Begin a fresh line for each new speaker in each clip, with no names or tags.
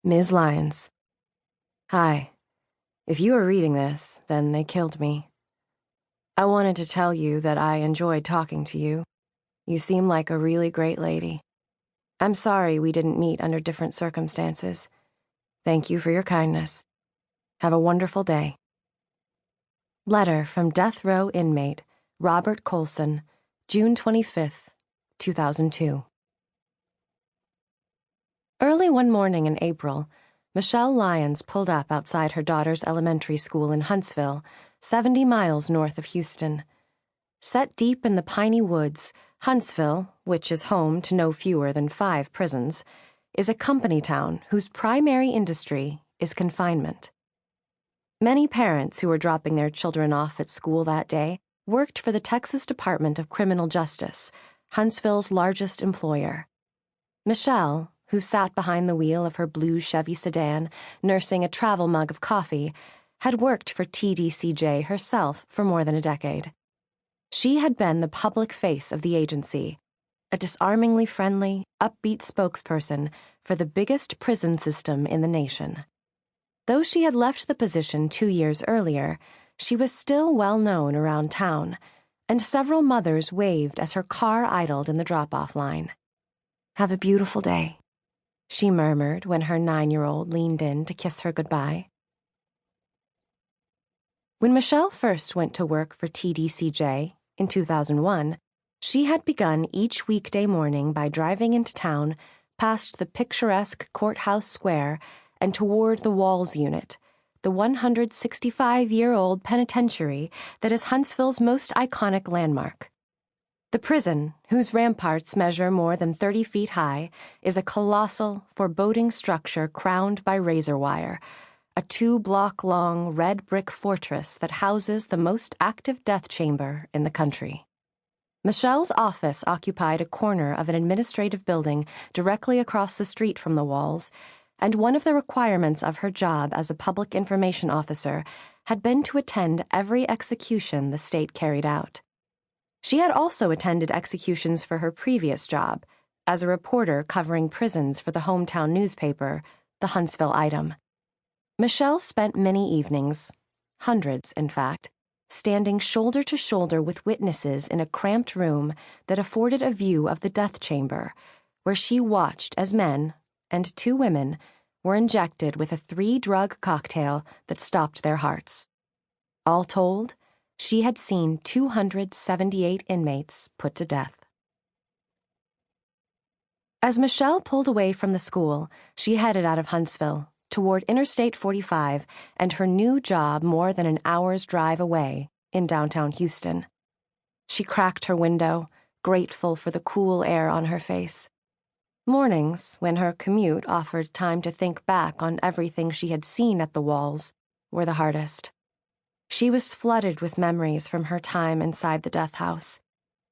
Ms. Lyons. Hi. If you are reading this, then they killed me. I wanted to tell you that I enjoyed talking to you. You seem like a really great lady. I'm sorry we didn't meet under different circumstances. Thank you for your kindness. Have a wonderful day. Letter from Death Row Inmate Robert Colson, June 25th, 2002. Early one morning in April, Michelle Lyons pulled up outside her daughter's elementary school in Huntsville, 70 miles north of Houston. Set deep in the piney woods, Huntsville, which is home to no fewer than 5 prisons, is a company town whose primary industry is confinement. Many parents who were dropping their children off at school that day worked for the Texas Department of Criminal Justice, Huntsville's largest employer. Michelle, who sat behind the wheel of her blue Chevy sedan, nursing a travel mug of coffee, had worked for TDCJ herself for more than a decade. She had been the public face of the agency, a disarmingly friendly, upbeat spokesperson for the biggest prison system in the nation. Though she had left the position 2 years earlier, she was still well known around town, and several mothers waved as her car idled in the drop-off line. "Have a beautiful day," she murmured when her 9-year-old leaned in to kiss her goodbye. When Michelle first went to work for TDCJ in 2001, she had begun each weekday morning by driving into town past the picturesque courthouse square and toward the Walls Unit, the 165-year-old penitentiary that is Huntsville's most iconic landmark. The prison, whose ramparts measure more than 30 feet high, is a colossal, foreboding structure crowned by razor wire, a 2-block-long red brick fortress that houses the most active death chamber in the country. Michelle's office occupied a corner of an administrative building directly across the street from the walls, and one of the requirements of her job as a public information officer had been to attend every execution the state carried out. She had also attended executions for her previous job, as a reporter covering prisons for the hometown newspaper, the Huntsville Item. Michelle spent many evenings, hundreds in fact, standing shoulder to shoulder with witnesses in a cramped room that afforded a view of the death chamber, where she watched as men, and 2 women, were injected with a 3-drug cocktail that stopped their hearts. All told, she had seen 278 inmates put to death. As Michelle pulled away from the school, she headed out of Huntsville, toward Interstate 45 and her new job more than an hour's drive away in downtown Houston. She cracked her window, grateful for the cool air on her face. Mornings, when her commute offered time to think back on everything she had seen at the walls, were the hardest. She was flooded with memories from her time inside the death house,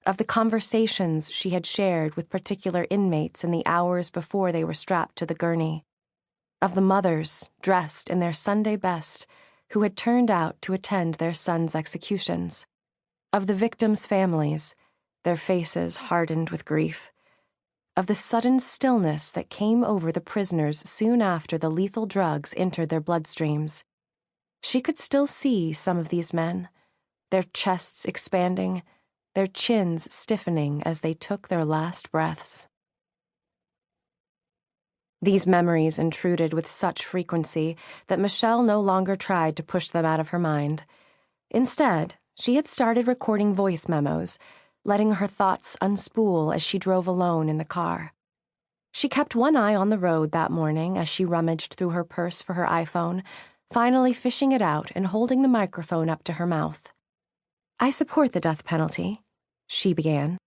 of the conversations she had shared with particular inmates in the hours before they were strapped to the gurney, of the mothers dressed in their Sunday best who had turned out to attend their sons' executions, of the victims' families, their faces hardened with grief, of the sudden stillness that came over the prisoners soon after the lethal drugs entered their bloodstreams. She could still see some of these men, their chests expanding, their chins stiffening as they took their last breaths. These memories intruded with such frequency that Michelle no longer tried to push them out of her mind. Instead, she had started recording voice memos, letting her thoughts unspool as she drove alone in the car. She kept one eye on the road that morning as she rummaged through her purse for her iPhone, finally fishing it out and holding the microphone up to her mouth. "I support the death penalty," she began.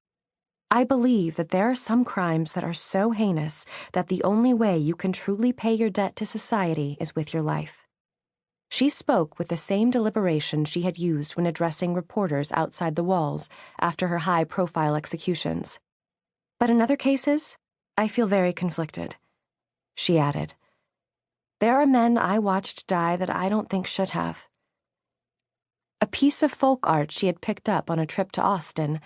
"I believe that there are some crimes that are so heinous that the only way you can truly pay your debt to society is with your life." She spoke with the same deliberation she had used when addressing reporters outside the walls after her high-profile executions. "But in other cases, I feel very conflicted," she added. "There are men I watched die that I don't think should have." A piece of folk art she had picked up on a trip to Austin,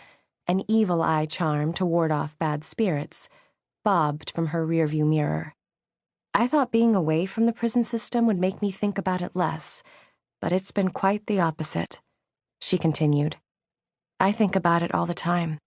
an evil eye charm to ward off bad spirits, bobbed from her rearview mirror. I thought being away from the prison system would make me think about it less, but it's been quite the opposite," she continued. "I think about it all the time."